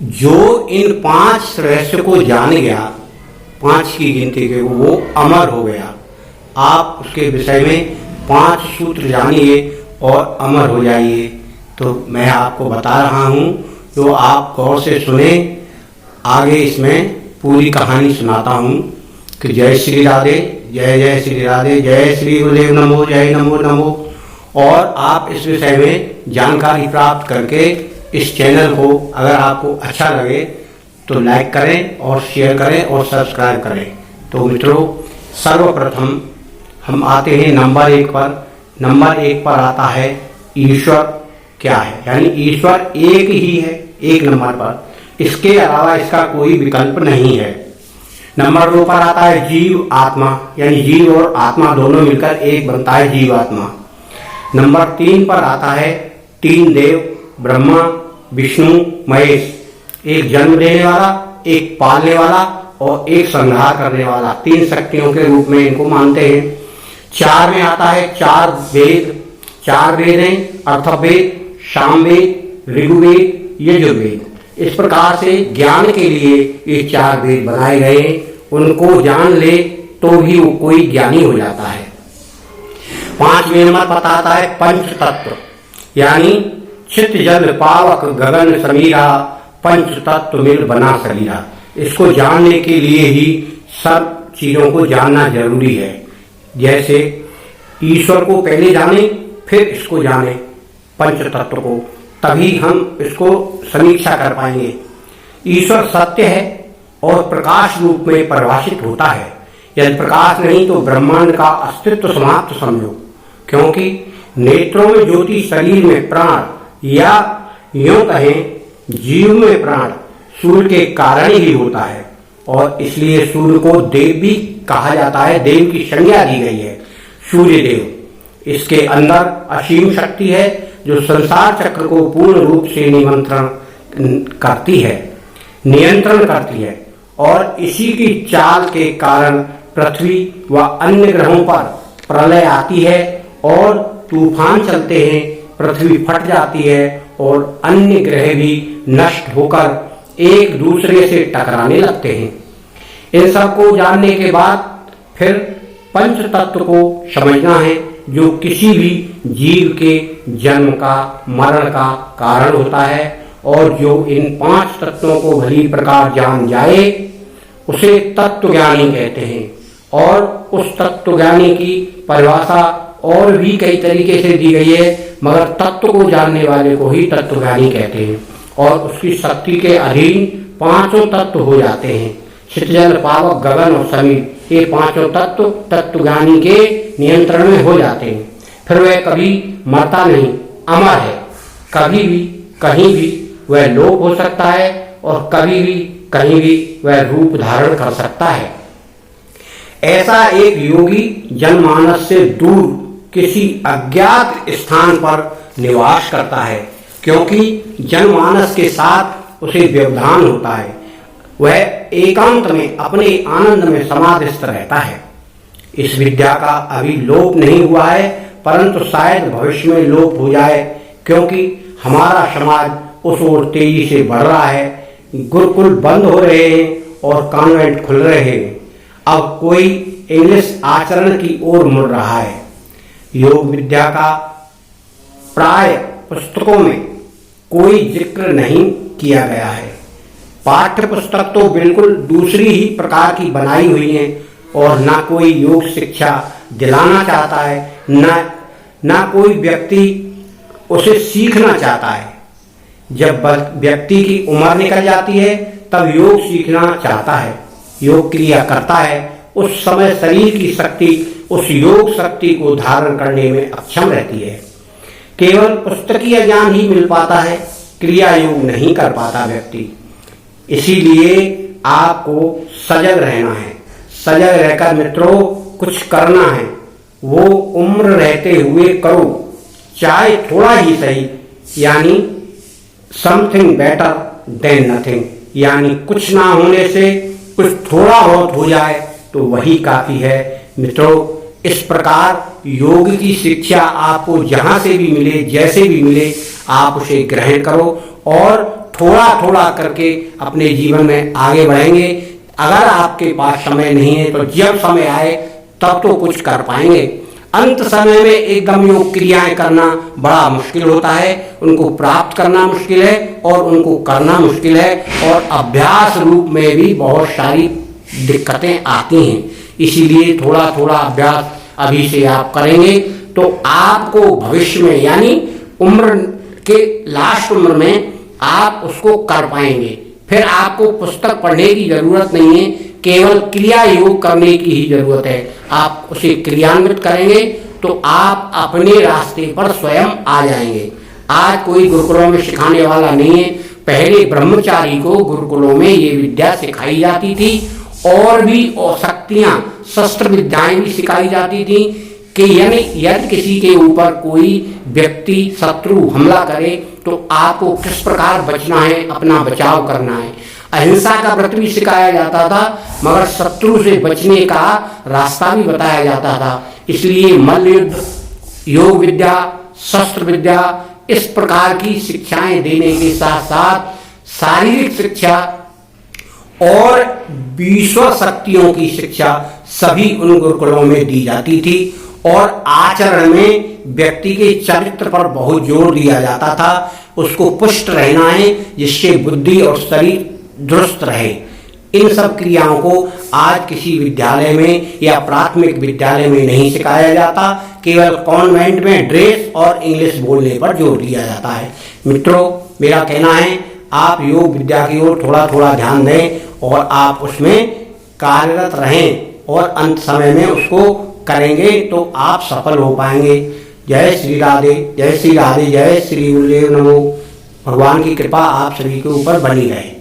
जो इन 5 रहस्य को जान गया, 5 की गिनती के, वो अमर हो गया। आप उसके विषय में 5 सूत्र जानिए और अमर हो जाइए। तो मैं आपको बता रहा हूँ, तो आप गौर से सुने। आगे इसमें पूरी कहानी सुनाता हूँ कि जय श्री राधे, जय जय श्री राधे, जय श्री गुरुदेव नमो, जय नमो नमो। और आप इस विषय में जानकारी प्राप्त करके इस चैनल को अगर आपको अच्छा लगे तो लाइक करें और शेयर करें और सब्सक्राइब करें। तो मित्रों, सर्वप्रथम हम आते हैं नंबर 1 पर। नंबर 1 पर आता है ईश्वर क्या है, यानी ईश्वर एक ही है, 1 नंबर पर। इसके अलावा इसका कोई विकल्प नहीं है। नंबर 2 पर आता है जीव आत्मा, यानी जीव और आत्मा दोनों मिलकर एक बनता है जीव आत्मा। नंबर 3 पर आता है 3 देव, ब्रह्मा, विष्णु, महेश। एक जन्म देने वाला, एक पालने वाला और एक संहार करने वाला, 3 शक्तियों के रूप में इनको मानते हैं। 4 में आता है 4 वेद। 4 वेद हैं अर्थवेद, सामवेद, ऋग्वेद, यजुर्वेद। इस प्रकार से ज्ञान के लिए ये 4 वेद बनाए गए। उनको जान ले तो भी वो कोई ज्ञानी हो जाता है। 5वें नंबर पर आता है पंच तत्व, यानी चित्त जल पावक गगन समीरा, पंच तत्व मिल बना शरीरा। इसको जानने के लिए ही सब चीजों को जानना जरूरी है। जैसे ईश्वर को पहले जाने, फिर इसको जाने, पंच तत्व को, तभी हम इसको समीक्षा कर पाएंगे। ईश्वर सत्य है और प्रकाश रूप में परिभाषित होता है। यदि प्रकाश नहीं तो ब्रह्मांड का अस्तित्व समाप्त समझो, क्योंकि नेत्रों में ज्योति, शरीर में प्राण, या यूं कहें जीव में प्राण सूर्य के कारण ही होता है। और इसलिए सूर्य को देव भी कहा जाता है, देव की संज्ञा दी गई है, सूर्य देव। इसके अंदर असीम शक्ति है जो संसार चक्र को पूर्ण रूप से नियंत्रण करती है। और इसी की चाल के कारण पृथ्वी व अन्य ग्रहों पर प्रलय आती है और तूफान चलते हैं, पृथ्वी फट जाती है और अन्य ग्रह भी नष्ट होकर एक दूसरे से टकराने लगते हैं। इन सब को जानने के बाद फिर पंच तत्व को समझना है, जो किसी भी जीव के जन्म का, मरण का कारण होता है। और जो इन 5 तत्वों को भली प्रकार जान जाए उसे तत्वज्ञानी कहते हैं। और उस तत्वज्ञानी की परिभाषा और भी कई तरीके से दी गई है, मगर तत्व को जानने वाले को ही तत्वज्ञानी कहते हैं। और उसकी शक्ति के अधीन 5 तत्व हो जाते हैं, चित्त जल पावक गगन और समीर। ये 5 तत्व तत्वज्ञानी के नियंत्रण में हो जाते हैं। फिर वह कभी मरता नहीं, अमर है। कभी भी कहीं भी वह लोप हो सकता है और कभी भी कहीं भी वह रूप धारण कर सकता है। ऐसा एक योगी जनमानस से दूर किसी अज्ञात स्थान पर निवास करता है, क्योंकि जनमानस के साथ उसे व्यवधान होता है। वह एकांत में अपने आनंद में समाधिस्थ रहता है। इस विद्या का अभी लोप नहीं हुआ है, परंतु शायद भविष्य में लोप हो जाए, क्योंकि हमारा समाज उस ओर तेजी से बढ़ रहा है। गुरुकुल बंद हो रहे हैं और कॉन्वेंट खुल रहे हैं। अब कोई इंग्लिश आचरण की ओर मुड़ रहा है। योग विद्या का प्राय पुस्तकों में कोई जिक्र नहीं किया गया है। पाठ्य पुस्तक तो बिल्कुल दूसरी ही प्रकार की बनाई हुई है और ना कोई योग शिक्षा दिलाना चाहता है, ना कोई व्यक्ति उसे सीखना चाहता है। जब व्यक्ति की उम्र निकल जाती है तब योग सीखना चाहता है, योग क्रिया करता है। उस समय शरीर की शक्ति उस योग शक्ति को धारण करने में अक्षम रहती है। केवल पुस्तकीय ज्ञान ही मिल पाता है, क्रिया योग नहीं कर पाता व्यक्ति। इसीलिए आपको सजग रहना है। सजग रहकर मित्रों कुछ करना है, वो उम्र रहते हुए करो, चाहे थोड़ा ही सही, यानी समथिंग बेटर देन नथिंग, यानी कुछ ना होने से कुछ थोड़ा बहुत हो जाए तो वही काफी है। मित्रों, इस प्रकार योग की शिक्षा आपको जहां से भी मिले, जैसे भी मिले, आप उसे ग्रहण करो और थोड़ा थोड़ा करके अपने जीवन में आगे बढ़ेंगे। अगर आपके पास समय नहीं है तो जब समय आए तब तो कुछ कर पाएंगे। अंत समय में एकदम योग क्रियाएं करना बड़ा मुश्किल होता है, उनको प्राप्त करना मुश्किल है और उनको करना मुश्किल है, और अभ्यास रूप में भी बहुत सारी दिक्कतें आती हैं। इसीलिए थोड़ा थोड़ा अभ्यास अभी से आप करेंगे तो आपको भविष्य में, यानी उम्र के लास्ट उम्र में आप उसको कर पाएंगे। फिर आपको पुस्तक पढ़ने की जरूरत नहीं है, केवल क्रिया योग करने की ही जरूरत है। आप उसे क्रियान्वित करेंगे तो आप अपने रास्ते पर स्वयं आ जाएंगे। आज कोई गुरुकुलों में सिखाने वाला नहीं है। पहले ब्रह्मचारी को गुरुकुलों में ये विद्या सिखाई जाती थी, और भी शक्तियां, शस्त्र विद्याएं भी सिखाई जाती थी कि यानी यदि किसी के ऊपर कोई व्यक्ति शत्रु हमला करे तो आपको किस प्रकार बचना है, अपना बचाव करना है। अहिंसा का व्रत भी सिखाया जाता था, मगर शत्रु से बचने का रास्ता भी बताया जाता था। इसलिए मल्ल युद्ध, योग विद्या, शस्त्र विद्या, इस प्रकार की शिक्षाएं देने के साथ साथ शारीरिक शिक्षा और विश्व शक्तियों की शिक्षा सभी उन गुरुकुलों में दी जाती थी। और आचरण में व्यक्ति के चरित्र पर बहुत जोर दिया जाता था। उसको पुष्ट रहना है जिससे बुद्धि और शरीर दुरुस्त रहे। इन सब क्रियाओं को आज किसी विद्यालय में या प्राथमिक विद्यालय में नहीं सिखाया जाता, केवल कॉन्वेंट में ड्रेस और इंग्लिश बोलने पर जोर दिया जाता है। मित्रों, मेरा कहना है आप योग विद्या की ओर थोड़ा थोड़ा ध्यान दें और आप उसमें कार्यरत रहें, और अंत समय में उसको करेंगे तो आप सफल हो पाएंगे। जय श्री राधे, जय श्री राधे, जय श्री गुरुदेव नमो। भगवान की कृपा आप सभी के ऊपर बनी रहे।